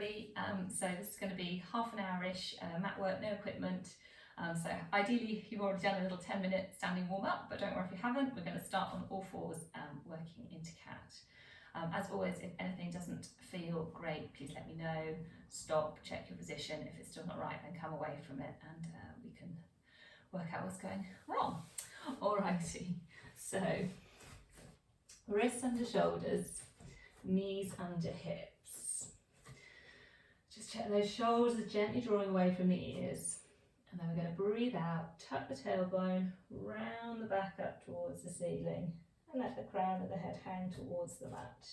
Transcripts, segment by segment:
everybody. So this is going to be half an hour-ish mat work, no equipment. So ideally you've already done a little 10-minute standing warm-up, but don't worry if you haven't. We're going to start on all fours working into cat. As always, if anything doesn't feel great, please let me know. Stop, check your position. If it's still not right, then come away from it and we can work out what's going wrong. Alrighty, so wrists under shoulders, knees under hips. Just check those shoulders gently drawing away from the ears. And then we're going to breathe out, tuck the tailbone, round the back up towards the ceiling and let the crown of the head hang towards the mat.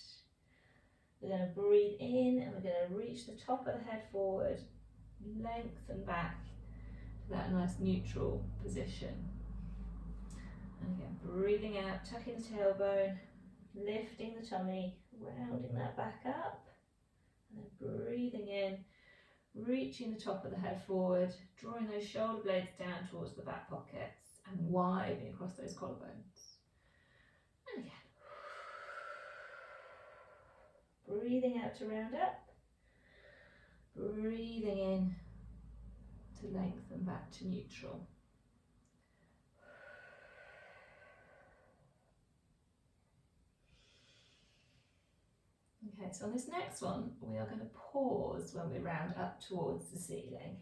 We're going to breathe in and we're going to reach the top of the head forward, lengthen back to that nice neutral position. And again, breathing out, tucking the tailbone, lifting the tummy, rounding that back up, and then breathing in, reaching the top of the head forward, drawing those shoulder blades down towards the back pockets and widening across those collarbones. And again. Breathing out to round up, breathing in to lengthen back to neutral. Okay, so on this next one, we are going to pause when we round up towards the ceiling.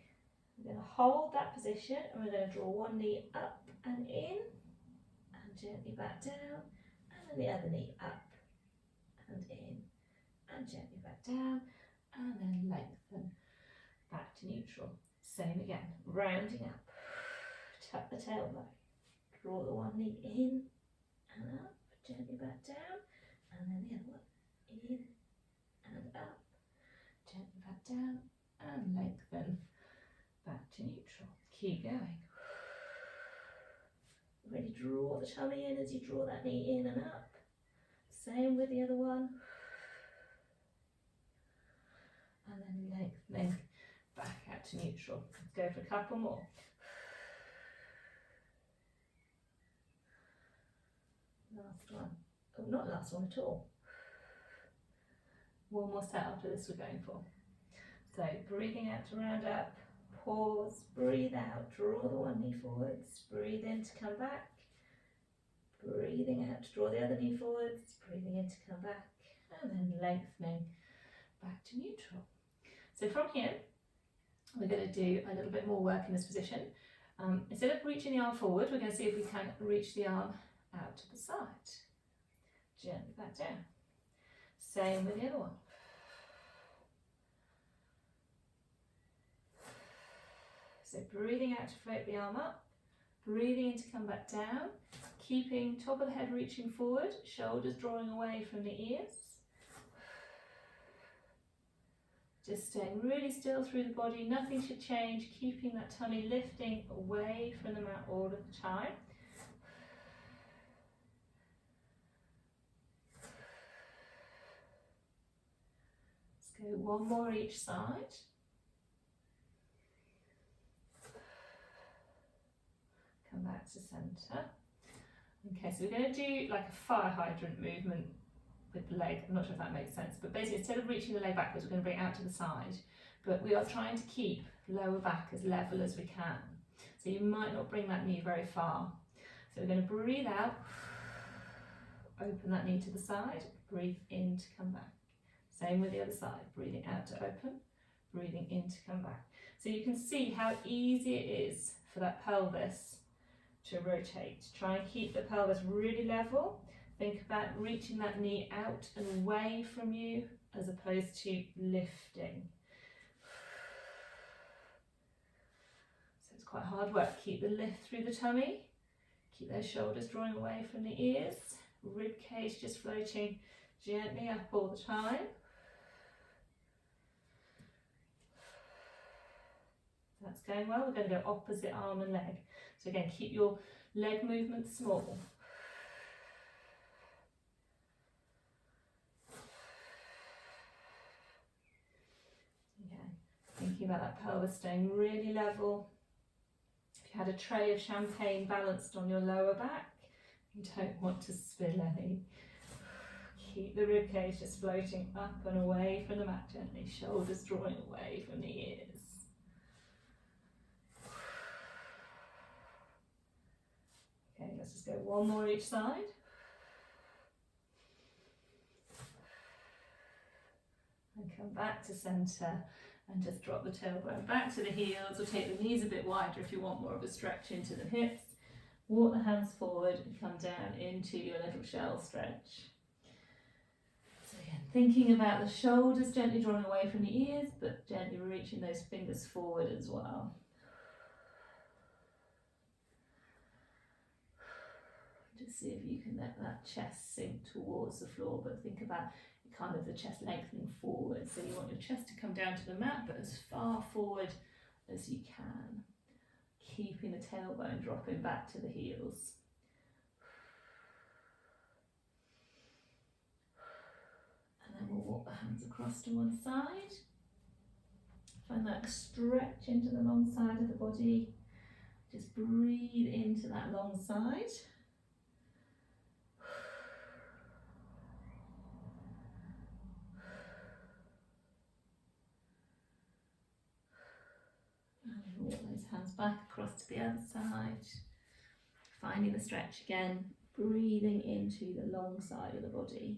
We're going to hold that position and we're going to draw one knee up and in and gently back down, and then the other knee up and in and gently back down, and then lengthen back to neutral. Same again, rounding up, tuck the tailbone, draw the one knee in and up, gently back down, and then the other one in and up, gently back down, and lengthen back to neutral. Keep going. Really draw the tummy in as you draw that knee in and up. Same with the other one. And then lengthening back out to neutral. Let's go for a couple more. Last one. Oh, not last one at all. One more set after this we're going for. So breathing out to round up, pause, breathe out, draw the one knee forwards, breathe in to come back, breathing out to draw the other knee forwards, breathing in to come back, and then lengthening back to neutral. So from here, we're going to do a little bit more work in this position. Instead of reaching the arm forward, we're going to see if we can reach the arm out to the side. Gently back down. Same with the other one. So breathing out to float the arm up, breathing in to come back down, keeping top of the head reaching forward, shoulders drawing away from the ears. Just staying really still through the body, nothing should change, keeping that tummy lifting away from the mat all of the time. Let's go one more each side. Come back to centre. Okay, so we're going to do like a fire hydrant movement with the leg. I'm not sure if that makes sense, but basically instead of reaching the leg backwards, we're going to bring it out to the side, but we are trying to keep lower back as level as we can. So you might not bring that knee very far. So we're going to breathe out, open that knee to the side, breathe in to come back. Same with the other side, breathing out to open, breathing in to come back. So you can see how easy it is for that pelvis to rotate. Try and keep the pelvis really level. Think about reaching that knee out and away from you as opposed to lifting. So it's quite hard work. Keep the lift through the tummy. Keep those shoulders drawing away from the ears. Rib cage just floating gently up all the time. That's going well. We're going to go opposite arm and leg. So again, keep your leg movement small. Thinking about that pelvis staying really level. If you had a tray of champagne balanced on your lower back, you don't want to spill any. keep the rib cage just floating up and away from the mat gently, shoulders drawing away from the ears. Okay, let's just go one more each side. And come back to centre and just drop the tailbone back to the heels, or take the knees a bit wider if you want more of a stretch into the hips. Walk the hands forward and come down into your little shell stretch. So again, thinking about the shoulders gently drawing away from the ears, but gently reaching those fingers forward as well. Just see if you can let that chest sink towards the floor, but think about kind of the chest lengthening forward. So you want your chest to come down to the mat, but as far forward as you can. Keeping the tailbone dropping back to the heels. And then we'll walk the hands across to one side. Find that stretch into the long side of the body. Just breathe into that long side. And walk those hands back across to the other side. Finding the stretch again, breathing into the long side of the body.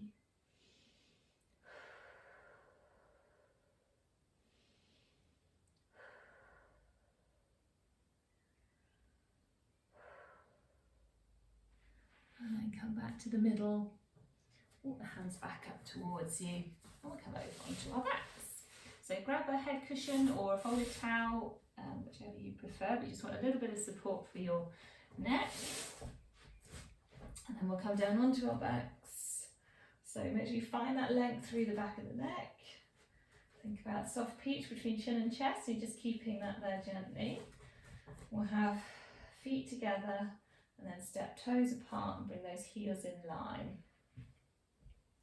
And then come back to the middle, walk the hands back up towards you, and we'll come over onto our backs. So grab a head cushion or a folded towel, whichever you prefer, but you just want a little bit of support for your neck. And then we'll come down onto our backs. So make sure you find that length through the back of the neck. Think about soft peach between chin and chest, so you're just keeping that there gently. We'll have feet together and then step toes apart and bring those heels in line.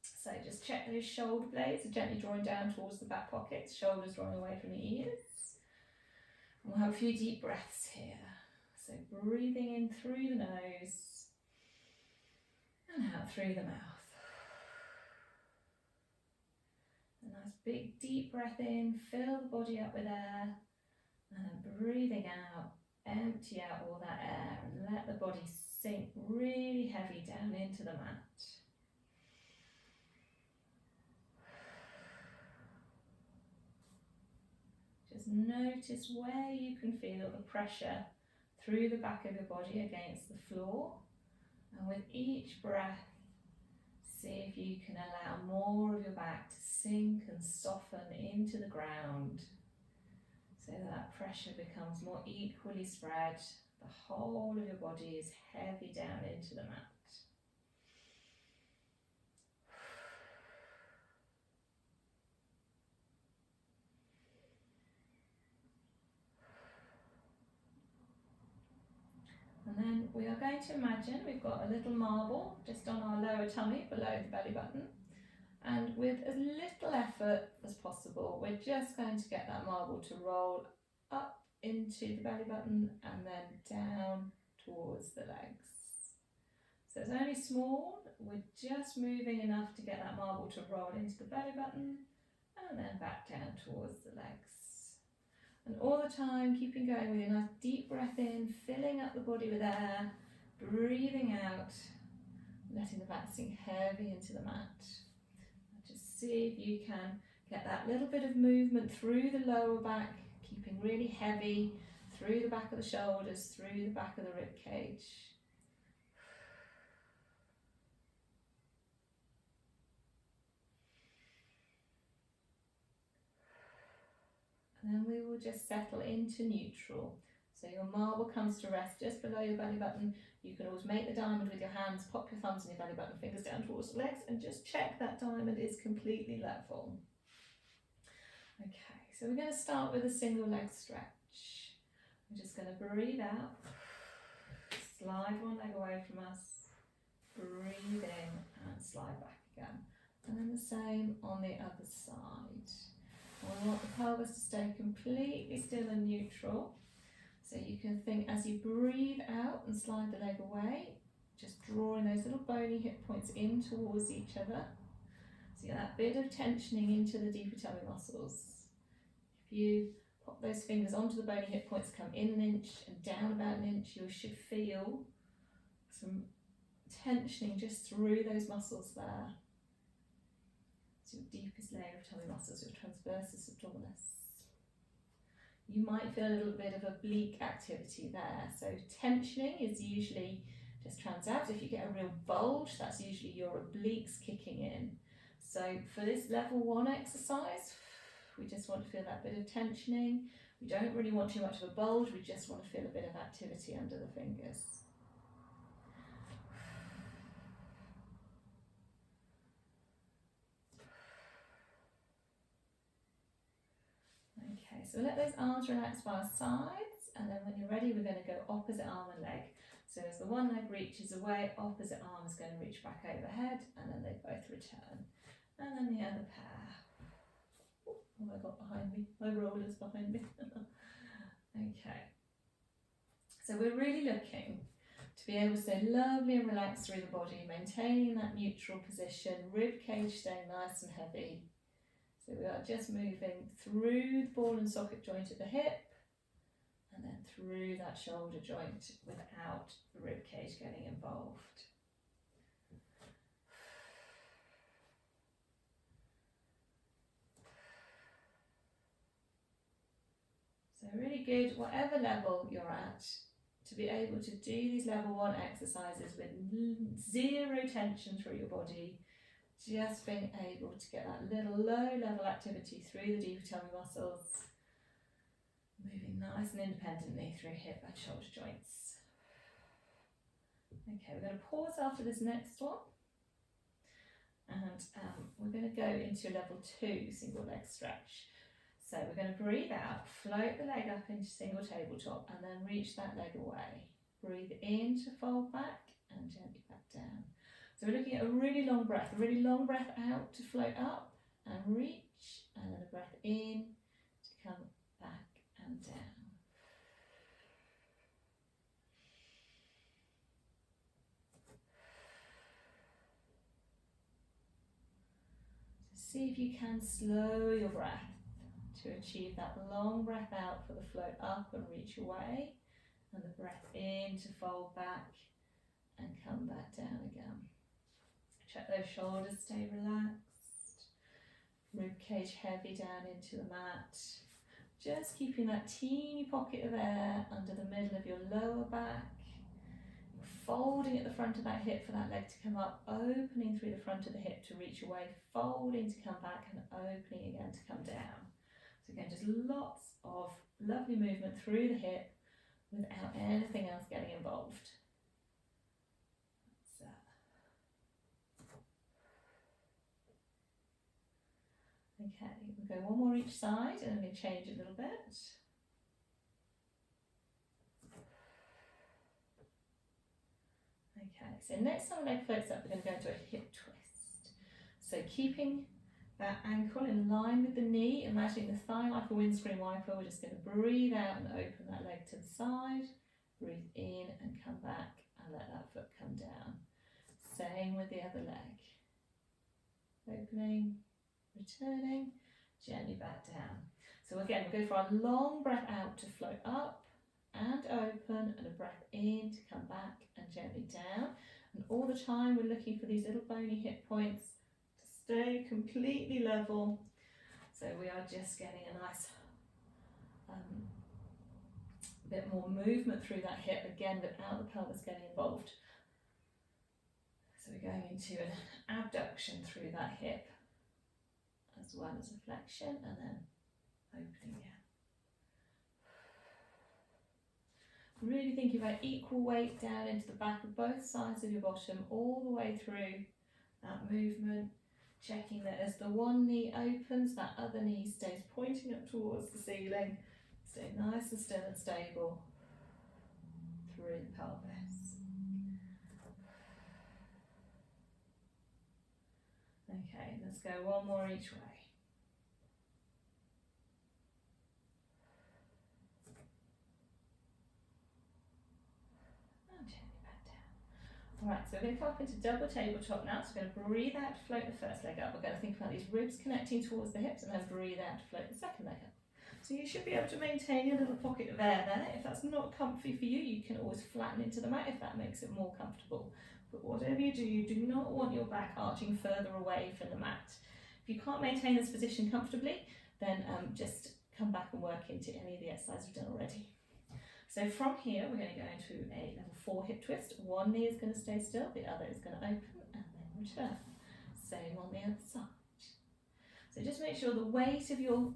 So just check those shoulder blades are gently drawing down towards the back pockets, shoulders drawing away from the ears. And we'll have a few deep breaths here. So breathing in through the nose and out through the mouth. A nice big deep breath in, fill the body up with air, and then breathing out, empty out all that air and let the body sink really heavy down into the mat. Just notice where you can feel the pressure through the back of your body against the floor, and with each breath see if you can allow more of your back to sink and soften into the ground so that pressure becomes more equally spread. The whole of your body is heavy down into the mat. And then we are going to imagine we've got a little marble just on our lower tummy below the belly button, and with as little effort as possible we're just going to get that marble to roll up into the belly button and then down towards the legs. So it's only small, we're just moving enough to get that marble to roll into the belly button and then back down towards the legs. And all the time, keeping going with a nice deep breath in, filling up the body with air, breathing out, letting the back sink heavy into the mat. And just see if you can get that little bit of movement through the lower back, keeping really heavy through the back of the shoulders, through the back of the rib cage. And then we will just settle into neutral. So your marble comes to rest just below your belly button. You can always make the diamond with your hands, pop your thumbs in your belly button, fingers down towards the legs, and just check that diamond is completely level. Okay, so we're going to start with a single leg stretch. We're just going to breathe out, slide one leg away from us, breathe in and slide back again. And then the same on the other side. We want the pelvis to stay completely still and neutral. So you can think as you breathe out and slide the leg away, just drawing those little bony hip points in towards each other. So you get that bit of tensioning into the deeper tummy muscles. If you pop those fingers onto the bony hip points, come in an inch and down about an inch, you should feel some tensioning just through those muscles there. So your deepest layer of tummy muscles, your transversus abdominis. You might feel a little bit of oblique activity there. So tensioning is usually just transverse. If you get a real bulge, that's usually your obliques kicking in. So for this level 1 exercise, we just want to feel that bit of tensioning. We don't really want too much of a bulge, we just want to feel a bit of activity under the fingers. Okay, so let those arms relax by our sides, and then when you're ready, we're going to go opposite arm and leg. So as the one leg reaches away, opposite arm is going to reach back overhead, and then they both return. And then the other pair. What have I got behind me? My roller's behind me. Okay. So we're really looking to be able to stay lovely and relaxed through the body, maintaining that neutral position, rib cage staying nice and heavy. So we are just moving through the ball and socket joint at the hip, and then through that shoulder joint without the rib cage getting involved. So really good, whatever level you're at, to be able to do these level 1 exercises with zero tension through your body, just being able to get that little low level activity through the deeper tummy muscles, moving nice and independently through hip and shoulder joints. Okay, we're going to pause after this next one, and we're going to go into level 2 single leg stretch. So we're going to breathe out, float the leg up into single tabletop, and then reach that leg away. Breathe in to fold back and gently back down. So we're looking at a really long breath out to float up and reach, and then a breath in to come back and down. So see if you can slow your breath to achieve that long breath out for the float up and reach away, and the breath in to fold back and come back down again. Check those shoulders stay relaxed, rib cage heavy down into the mat, just keeping that teeny pocket of air under the middle of your lower back, folding at the front of that hip for that leg to come up, opening through the front of the hip to reach away, folding to come back and opening again to come down. So again, just lots of lovely movement through the hip without anything else getting involved. So. Okay, we'll go one more each side and then we change a little bit. Okay, so next time the leg floats up, we're going to go into a hip twist. So keeping that ankle in line with the knee, imagining the thigh like a windscreen wiper, we're just going to breathe out and open that leg to the side, breathe in and come back and let that foot come down. Same with the other leg. Opening, returning, gently back down. So again, we'll go for our long breath out to float up and open, and a breath in to come back and gently down. And all the time we're looking for these little bony hip points to stay completely level. So we are just getting a nice bit more movement through that hip, again without the pelvis getting involved. So we're going into an abduction through that hip as well as a flexion, and then opening again. Really thinking about equal weight down into the back of both sides of your bottom, all the way through that movement, checking that as the one knee opens, that other knee stays pointing up towards the ceiling. Stay nice and still and stable through the pelvis. Okay, let's go one more each way. Right, so we're going to come up into double tabletop now. So we're going to breathe out to float the first leg up. We're going to think about these ribs connecting towards the hips and then breathe out to float the second leg up. So you should be able to maintain a little pocket of air there. If that's not comfy for you, you can always flatten into the mat if that makes it more comfortable. But whatever you do not want your back arching further away from the mat. If you can't maintain this position comfortably, then just come back and work into any of the exercises we've done already. So from here, we're going to go into a level 4 hip twist. One knee is going to stay still, the other is going to open and then return. Same on the other side. So just make sure the weight of your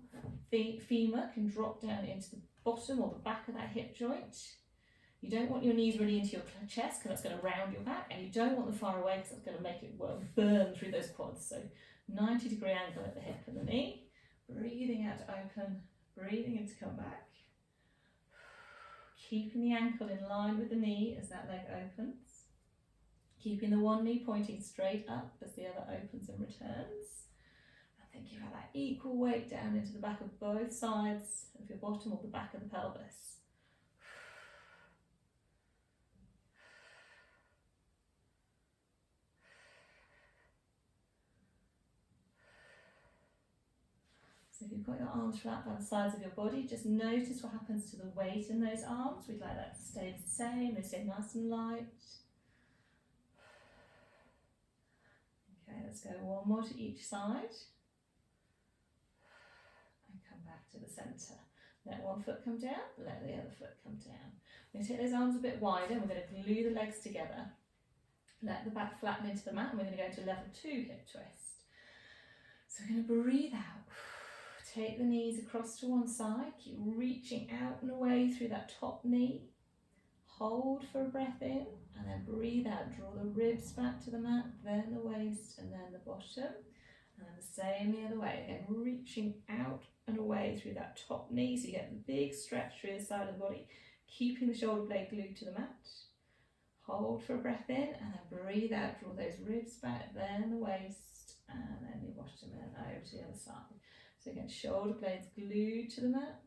femur can drop down into the bottom or the back of that hip joint. You don't want your knees really into your chest because that's going to round your back, and you don't want them far away because that's going to make it burn through those quads. So 90-degree angle at the hip and the knee. Breathing out to open, breathing in to come back. Keeping the ankle in line with the knee as that leg opens. Keeping the one knee pointing straight up as the other opens and returns. And thinking about that equal weight down into the back of both sides of your bottom or the back of the pelvis. So if you've got your arms flat by the sides of your body, just notice what happens to the weight in those arms. We'd like that to stay the same, they stay nice and light. Okay, let's go one more to each side. And come back to the centre. Let one foot come down, let the other foot come down. We're going to take those arms a bit wider, and we're going to glue the legs together. Let the back flatten into the mat, and we're going to go into level 2 hip twist. So we're going to breathe out. Take the knees across to one side, keep reaching out and away through that top knee. Hold for a breath in, and then breathe out. Draw the ribs back to the mat, then the waist, and then the bottom. And then the same the other way. Again, reaching out and away through that top knee, so you get the big stretch through the side of the body, keeping the shoulder blade glued to the mat. Hold for a breath in, and then breathe out. Draw those ribs back, then the waist, and then your bottom, and over to the other side. So again, shoulder blades glued to the mat,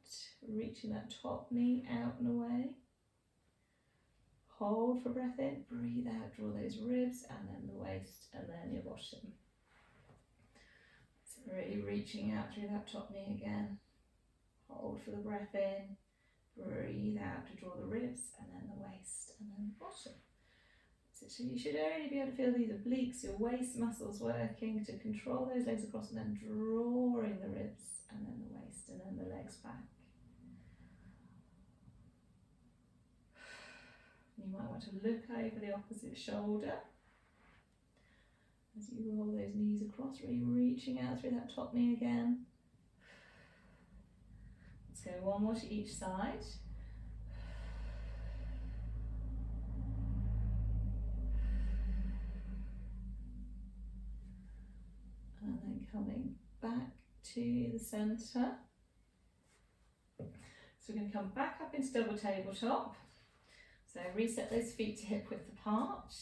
reaching that top knee out and away. Hold for breath in, breathe out, draw those ribs, and then the waist, and then your bottom. So really reaching out through that top knee again. Hold for the breath in, breathe out to draw the ribs, and then the waist, and then the bottom. So you should only be able to feel these obliques, your waist muscles working to control those legs across, and then drawing the ribs, and then the waist, and then the legs back. You might want to look over the opposite shoulder as you roll those knees across, really reaching out through that top knee again. Let's go one more to each side. And then coming back to the centre. So we're going to come back up into double tabletop. So reset those feet to hip width apart.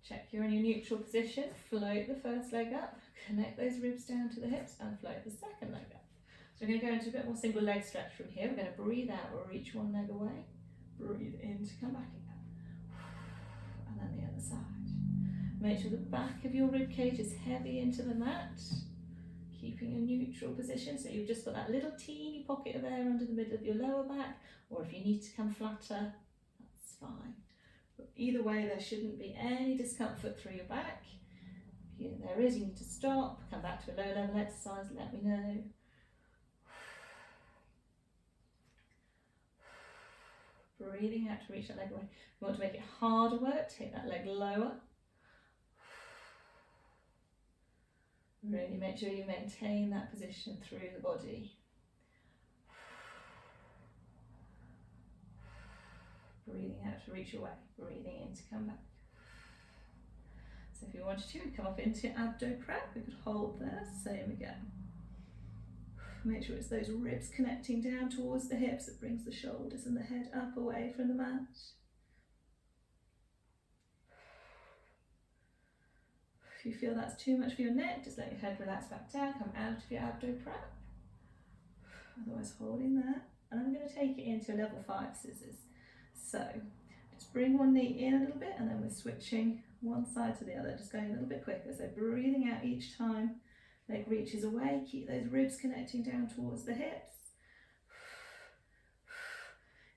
Check you're in your neutral position. Float the first leg up. Connect those ribs down to the hips and float the second leg up. So we're going to go into a bit more single leg stretch from here. We're going to breathe out, we'll reach one leg away. Breathe in to come back again. And then the other side. Make sure the back of your rib cage is heavy into the mat, keeping a neutral position. So you've just got that little teeny pocket of air under the middle of your lower back, or if you need to come flatter, that's fine. But either way, there shouldn't be any discomfort through your back. If there is, you need to stop, come back to a low level exercise, let me know. Breathing out to reach that leg away. If you want to make it harder work, take that leg lower. Really make sure you maintain that position through the body. Breathing out to reach away, breathing in to come back. So if you wanted to, come up into abdo prep, we could hold there, same again. Make sure it's those ribs connecting down towards the hips that brings the shoulders and the head up away from the mat. If you feel that's too much for your neck, just let your head relax back down, come out of your abdo prep. Otherwise holding that. And I'm going to take it into a level 5 scissors. So Just bring one knee in a little bit and then we're switching one side to the other, just going a little bit quicker. So breathing out each time, leg reaches away, keep those ribs connecting down towards the hips.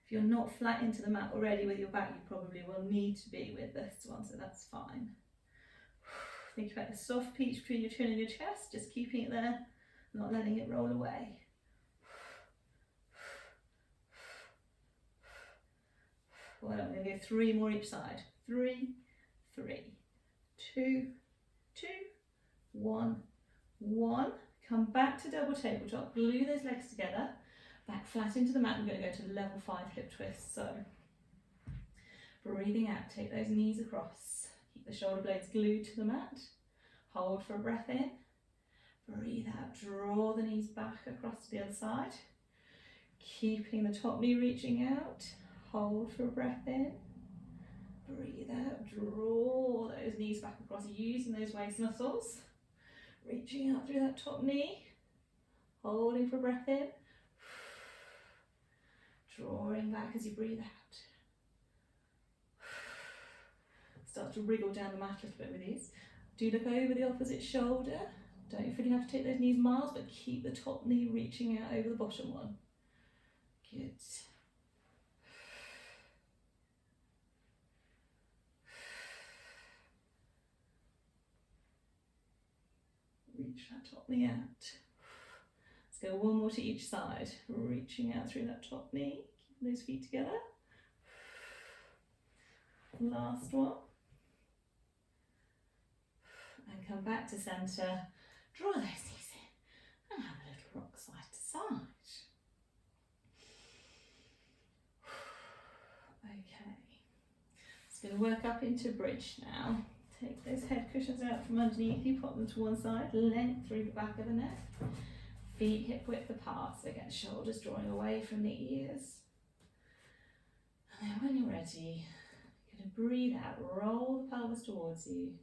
If you're not flat into the mat already with your back, you probably will need to be with this one, so that's fine. Think about the soft peach between your chin and your chest, just keeping it there, not letting it roll away. Well, I'm going to go 3 more each side. 3, 3, 2, 2, 1, 1. Come back to double tabletop, glue those legs together, back flat into the mat. We're going to go to level 5 hip twist. So, breathing out, take those knees across. Keep the shoulder blades glued to the mat. Hold for a breath in. Breathe out, draw the knees back across to the other side. Keeping the top knee reaching out. Hold for a breath in. Breathe out, draw those knees back across, using those waist muscles. Reaching out through that top knee. Holding for a breath in. Drawing back as you breathe out. Start to wriggle down the mat a little bit with these. Do look over the opposite shoulder. Don't feel you have to take those knees miles, but keep the top knee reaching out over the bottom one. Good. Reach that top knee out. Let's go one more to each side. Reaching out through that top knee. Keep those feet together. Last one. And come back to centre. Draw those knees in. And have a little rock side to side. Okay. Just going to work up into bridge now. Take those head cushions out from underneath you, pop them to one side, length through the back of the neck. Feet hip width apart, so again, shoulders drawing away from the ears. And then when you're ready, you're going to breathe out, roll the pelvis towards you.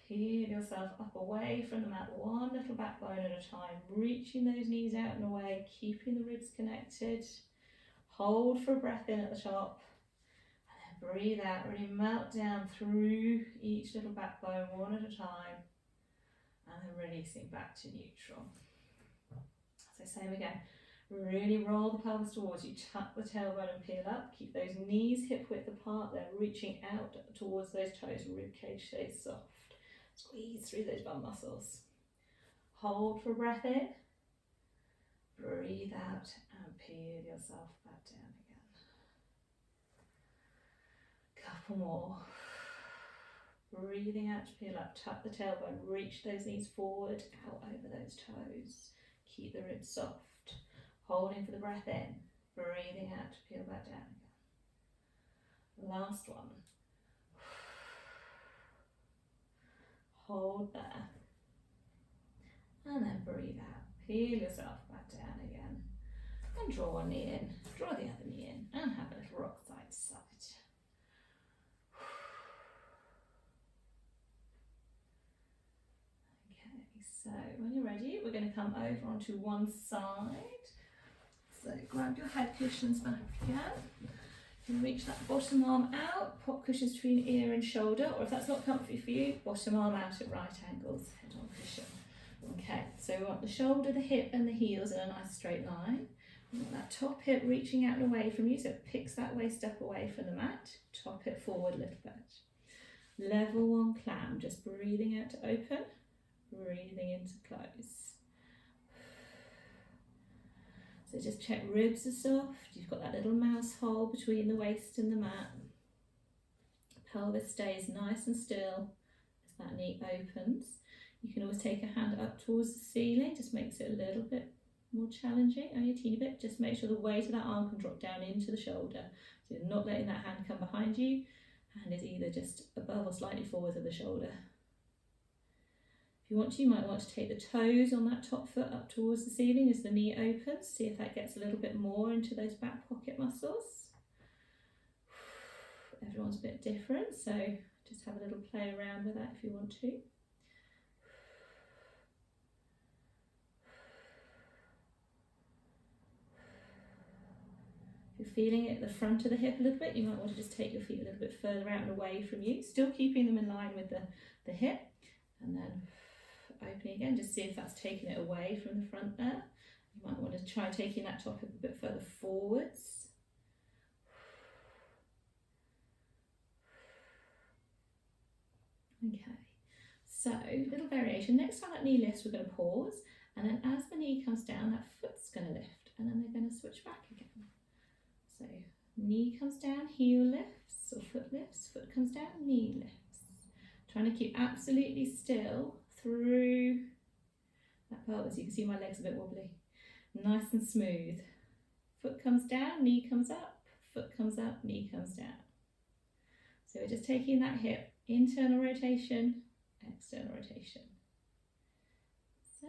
Peel yourself up away from the mat, one little back bone at a time, reaching those knees out and away, keeping the ribs connected. Hold for a breath in at the top. Breathe out, really melt down through each little backbone one at a time, and then releasing back to neutral. So same again, really roll the pelvis towards you, tuck the tailbone and peel up, keep those knees hip width apart, they're reaching out towards those toes, rib cage stays soft. Squeeze through those bum muscles. Hold for a breath in, breathe out and peel yourself back down again. Couple more. Breathing out to peel up, tuck the tailbone, reach those knees forward, out over those toes. Keep the ribs soft. Holding for the breath in, breathing out to peel back down again. Last one. Hold there. And then breathe out. Peel yourself back down again. And draw one knee in, draw the other knee in, and have a little rock side to side. So when you're ready, we're going to come over onto one side. So grab your head cushions back if you can. You can reach that bottom arm out, pop cushions between ear and shoulder, or if that's not comfy for you, bottom arm out at right angles, head on cushion. Okay, so we want the shoulder, the hip and the heels in a nice straight line. We want that top hip reaching out and away from you, so it picks that waist up away from the mat. Top hip forward a little bit. Level 1 clam, just breathing out to open. Breathing in to close. So just check ribs are soft. You've got that little mouse hole between the waist and the mat. Pelvis stays nice and still as that knee opens. You can always take a hand up towards the ceiling, just makes it a little bit more challenging, only a teeny bit. Just make sure the weight of that arm can drop down into the shoulder. So you're not letting that hand come behind you. Hand is either just above or slightly forward of the shoulder. If you want to, you might want to take the toes on that top foot up towards the ceiling as the knee opens. See if that gets a little bit more into those back pocket muscles. Everyone's a bit different, so just have a little play around with that if you want to. If you're feeling it at the front of the hip a little bit, you might want to just take your feet a little bit further out and away from you, still keeping them in line with the hip, and then opening again, just see if that's taking it away from the front there. You might want to try taking that top hip a bit further forwards. Okay, so little variation. Next time that knee lifts, we're going to pause, and then as the knee comes down, that foot's going to lift, and then they're going to switch back again. So knee comes down, heel lifts, or foot lifts, foot comes down, knee lifts. Trying to keep absolutely still through that pelvis. You can see my legs a bit wobbly. Nice and smooth. Foot comes down, knee comes up, foot comes up, knee comes down. So we're just taking that hip, internal rotation, external rotation. So,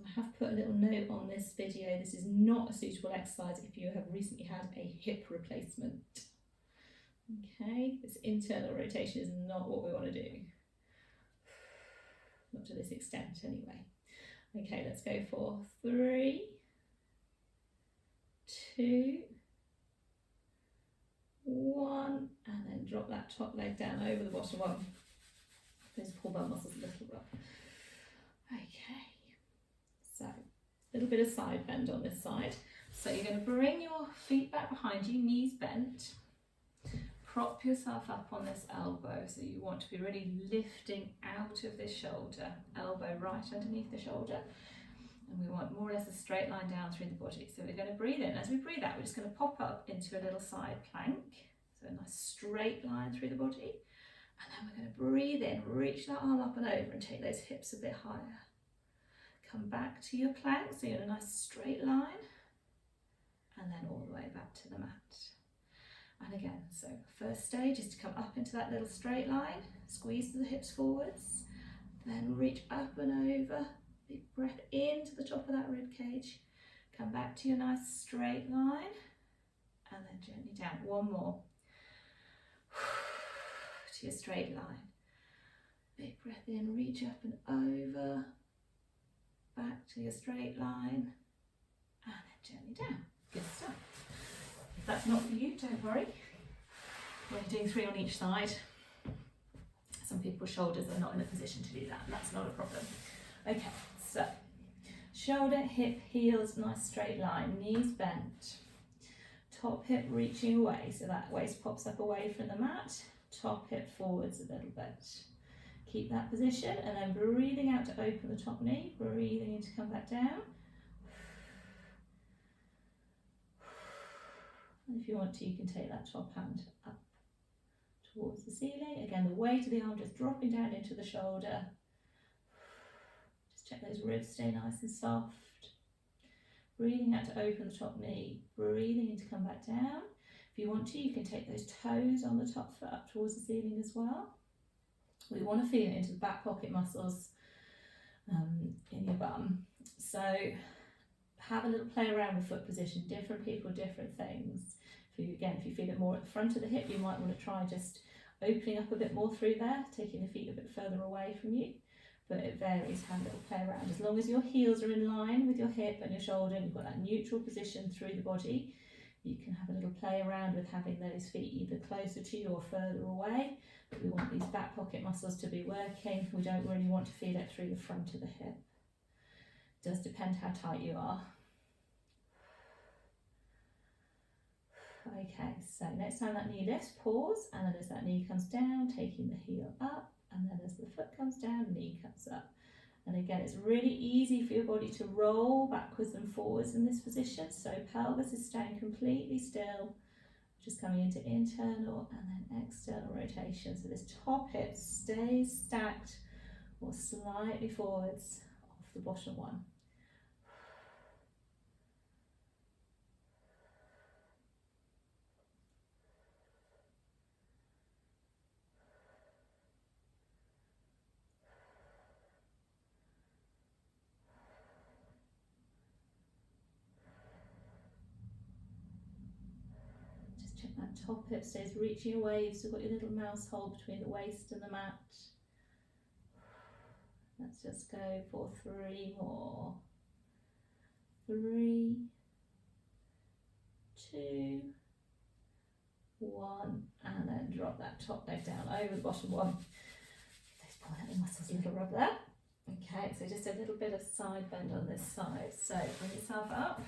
I have put a little note on this video. This is not a suitable exercise if you have recently had a hip replacement. Okay, this internal rotation is not what we want to do. Not to this extent anyway. Okay, let's go for 3, 2, 1, and then drop that top leg down over the bottom one. Those pull bar muscles a little rub. Okay, so a little bit of side bend on this side. So you're going to bring your feet back behind you, knees bent. Prop yourself up on this elbow, so you want to be really lifting out of this shoulder, elbow right underneath the shoulder, and we want more or less a straight line down through the body. So we're going to breathe in. As we breathe out, we're just going to pop up into a little side plank, so a nice straight line through the body, and then we're going to breathe in, reach that arm up and over and take those hips a bit higher. Come back to your plank, so you're in a nice straight line, and then all the way back to the mat. And again, so first stage is to come up into that little straight line, squeeze the hips forwards, then reach up and over, big breath into the top of that rib cage, come back to your nice straight line, and then gently down. One more, to your straight line. Big breath in, reach up and over, back to your straight line, and then gently down. Good stuff. If that's not for you, don't worry. We're doing 3 on each side. Some people's shoulders are not in a position to do that, and that's not a problem. Okay, so shoulder, hip, heels, nice straight line, knees bent. Top hip reaching away, so that waist pops up away from the mat. Top hip forwards a little bit. Keep that position, and then breathing out to open the top knee, breathing in to come back down. And if you want to, you can take that top hand up towards the ceiling. Again, the weight of the arm just dropping down into the shoulder. Just check those ribs stay nice and soft. Breathing out to open the top knee, breathing in to come back down. If you want to, you can take those toes on the top foot up towards the ceiling as well. We want to feel it into the back pocket muscles in your bum. So have a little play around with foot position. Different people, different things. If you feel it more at the front of the hip, you might want to try just opening up a bit more through there, taking the feet a bit further away from you. But it varies, have a little play around. As long as your heels are in line with your hip and your shoulder, and you've got that neutral position through the body, you can have a little play around with having those feet either closer to you or further away. But we want these back pocket muscles to be working. We don't really want to feel it through the front of the hip. It does depend how tight you are. Okay, so next time that knee lifts, pause, and then as that knee comes down, taking the heel up, and then as the foot comes down, knee comes up. And again, it's really easy for your body to roll backwards and forwards in this position, so pelvis is staying completely still, just coming into internal and then external rotation. So this top hip stays stacked or slightly forwards off the bottom one. That top hip stays reaching away, you've still got your little mouse hole between the waist and the mat. Let's just go for 3 more. 3, 2, 1, and then drop that top leg down over the bottom one. Those poor muscles, a little rub there. Okay, so just a little bit of side bend on this side. So bring yourself up,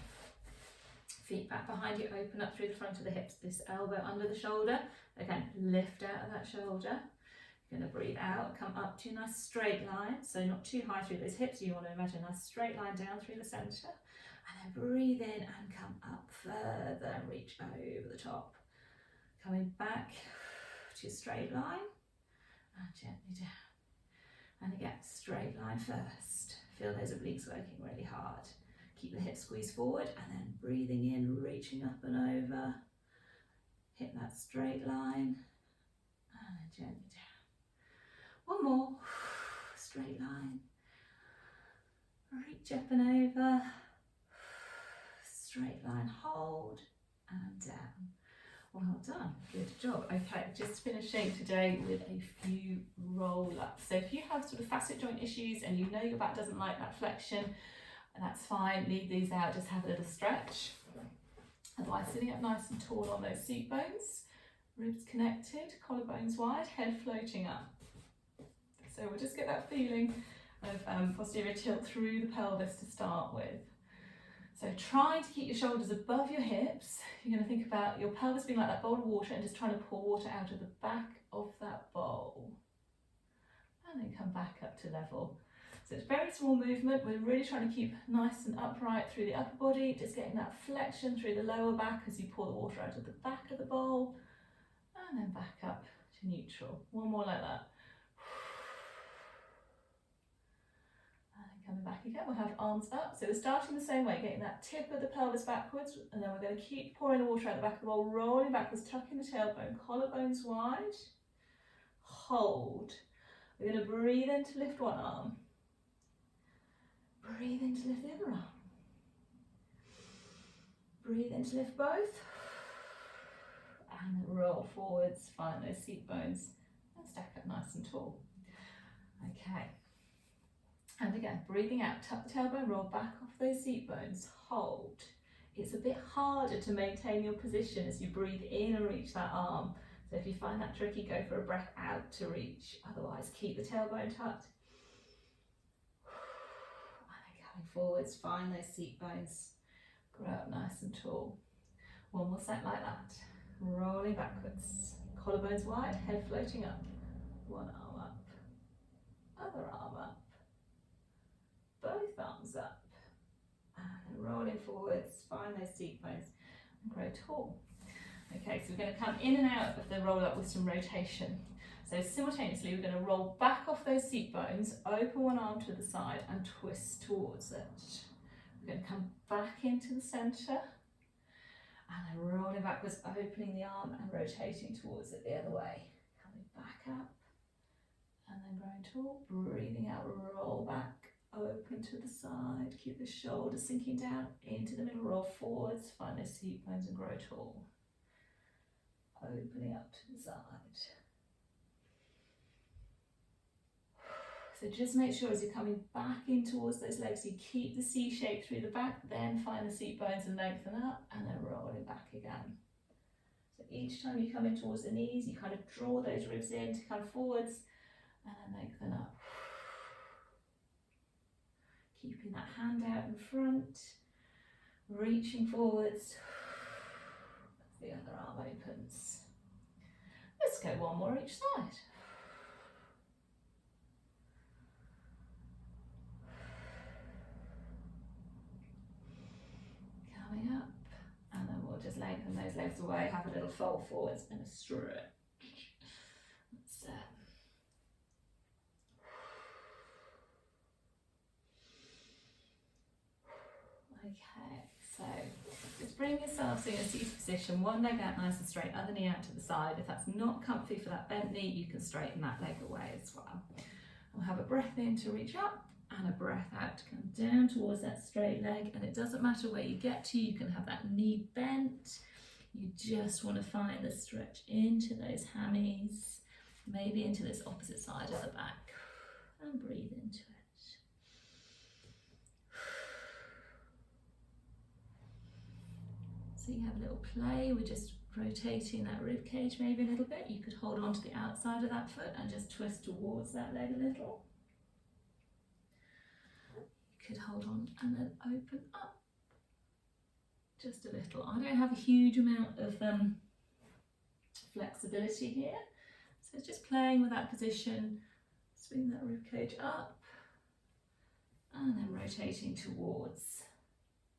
feet back behind you, open up through the front of the hips, this elbow under the shoulder. Again, lift out of that shoulder. You're going to breathe out, come up to a nice straight line, so not too high through those hips. You want to imagine a nice straight line down through the centre, and then breathe in and come up further and reach over the top. Coming back to a straight line and gently down. And again, straight line first. Feel those obliques working really hard. Keep the hips squeezed forward and then breathing in, reaching up and over. Hit that straight line and gently down. One more, straight line, reach up and over, straight line, hold and down. Well done, good job. Okay, just finishing today with a few roll-ups. So if you have sort of facet joint issues and you know your back doesn't like that flexion, that's fine, leave these out, just have a little stretch. Otherwise, sitting up nice and tall on those seat bones, ribs connected, collarbones wide, head floating up. So we'll just get that feeling of posterior tilt through the pelvis to start with. So try to keep your shoulders above your hips. You're going to think about your pelvis being like that bowl of water and just trying to pour water out of the back of that bowl. And then come back up to level. So it's a very small movement. We're really trying to keep nice and upright through the upper body, just getting that flexion through the lower back as you pour the water out of the back of the bowl. And then back up to neutral. One more like that. Coming back again, we'll have arms up. So we're starting the same way, getting that tip of the pelvis backwards, and then we're going to keep pouring the water out the back of the bowl, rolling backwards, tucking the tailbone, collarbones wide. Hold. We're going to breathe in to lift one arm. Breathe in to lift the other arm. Breathe in to lift both. And then roll forwards, find those seat bones, and stack up nice and tall. Okay. And again, breathing out, tuck the tailbone, roll back off those seat bones, hold. It's a bit harder to maintain your position as you breathe in and reach that arm. So if you find that tricky, go for a breath out to reach. Otherwise, keep the tailbone tucked. And then going forwards, find those seat bones, grow up nice and tall. One more set like that. Rolling backwards, collarbones wide, head floating up. One arm up, other arm up. Both arms up and rolling forwards, find those seat bones and grow tall. Okay, so we're going to come in and out of the roll up with some rotation. So simultaneously we're going to roll back off those seat bones, open one arm to the side and twist towards it. We're going to come back into the centre and then rolling backwards, opening the arm and rotating towards it the other way. Coming back up and then growing tall, breathing out, roll back. Open to the side, keep the shoulders sinking down into the middle, roll forwards, find those seat bones and grow tall. Opening up to the side. So just make sure as you're coming back in towards those legs, you keep the C shape through the back, then find the seat bones and lengthen up, and then rolling back again. So each time you come in towards the knees, you kind of draw those ribs in to come forwards, and then lengthen up. Keeping that hand out in front, reaching forwards, the other arm opens. Let's go one more each side. Coming up, and then we'll just lengthen those legs away, have a little fold forwards and a stretch. Okay, so just bring yourself to a seated position, one leg out nice and straight, other knee out to the side. If that's not comfy for that bent knee, you can straighten that leg away as well. We'll have a breath in to reach up and a breath out to come down towards that straight leg. And it doesn't matter where you get to, you can have that knee bent. You just want to find the stretch into those hammies, maybe into this opposite side of the back, and breathe into it. So you have a little play with just rotating that rib cage maybe a little bit. You could hold on to the outside of that foot and just twist towards that leg a little. You could hold on and then open up just a little. I don't have a huge amount of flexibility here, so it's just playing with that position. Swing that rib cage up and then rotating towards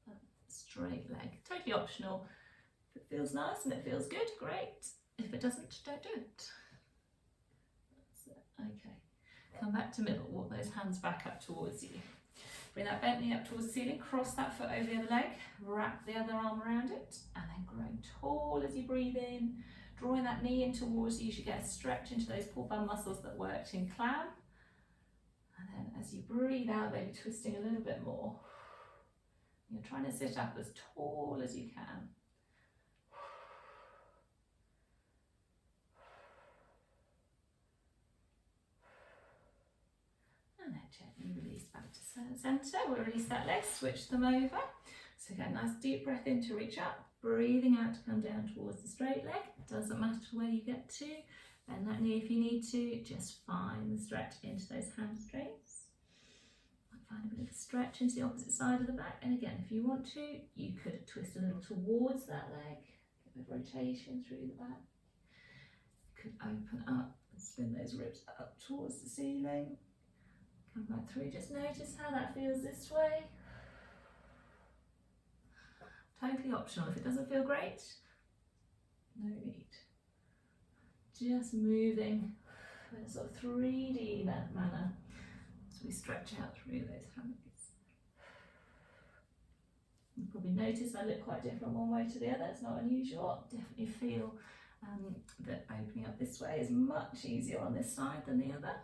that straight leg. Totally optional. If it feels nice and it feels good, great. If it doesn't, don't do it. That's it. Okay. Come back to middle. Walk those hands back up towards you. Bring that bent knee up towards the ceiling. Cross that foot over the other leg. Wrap the other arm around it. And then growing tall as you breathe in. Drawing that knee in towards you. You should get a stretch into those pull bum muscles that worked in clam. And then as you breathe out, maybe twisting a little bit more. You're trying to sit up as tall as you can. And then gently release back to centre. We'll release that leg, switch them over. So get a nice deep breath in to reach up, breathing out to come down towards the straight leg. Doesn't matter where you get to. Bend that knee if you need to. Just find the stretch into those hamstrings. Find a bit of a stretch into the opposite side of the back. And again, if you want to, you could twist a little towards that leg. Get a bit of rotation through the back. You could open up and spin those ribs up towards the ceiling. Come back through. Just notice how that feels this way. Totally optional. If it doesn't feel great, no need. Just moving in a sort of 3D manner as we stretch out through those hammies. You probably notice I look quite different one way to the other. It's not unusual. Definitely feel that opening up this way is much easier on this side than the other.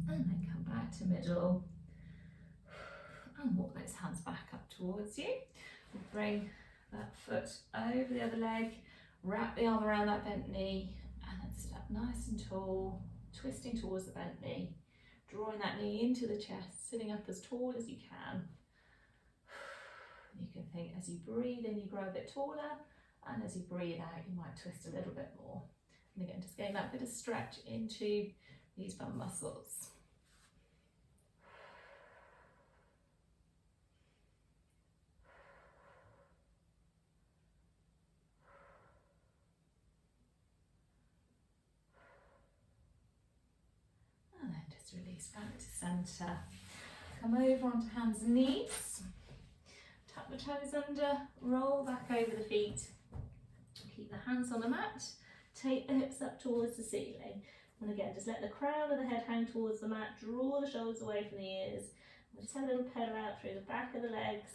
And then come back to middle and walk those hands back up towards you. We'll bring that foot over the other leg, wrap the arm around that bent knee, and then sit up nice and tall, twisting towards the bent knee, drawing that knee into the chest, sitting up as tall as you can. You can think as you breathe in, you grow a bit taller, and as you breathe out, you might twist a little bit more. And again, just getting that bit of stretch into these bum muscles. And then just release back to centre. Come over onto hands and knees. Tuck the toes under, roll back over the feet. Keep the hands on the mat. Take the hips up towards the ceiling. And again, just let the crown of the head hang towards the mat. Draw the shoulders away from the ears. We'll just have a little pedal out through the back of the legs.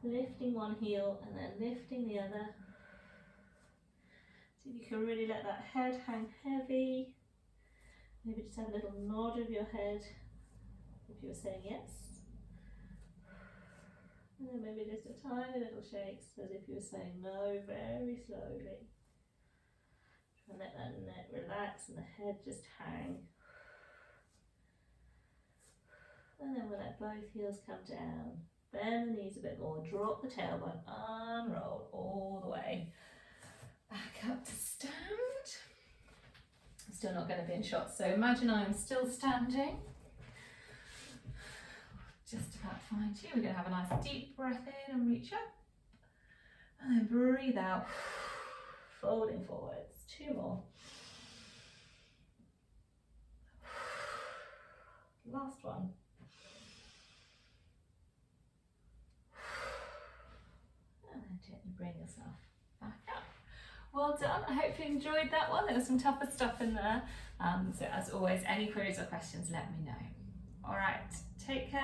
Lifting one heel and then lifting the other. See if you can really let that head hang heavy. Maybe just have a little nod of your head if you're saying yes. And then maybe just a tiny little shake as if you were saying no, very slowly. And let that neck relax and the head just hang. And then we'll let both heels come down. Bend the knees a bit more, drop the tailbone, unroll all the way. Back up to stand. I'm still not going to be in shot, so imagine I'm still standing. Just about find you. We're going to have a nice deep breath in and reach up. And then breathe out, folding forwards. 2 more. Last one. And then gently bring yourself back up. Well done. I hope you enjoyed that one. There was some tougher stuff in there. So as always, any queries or questions, let me know. All right, take care.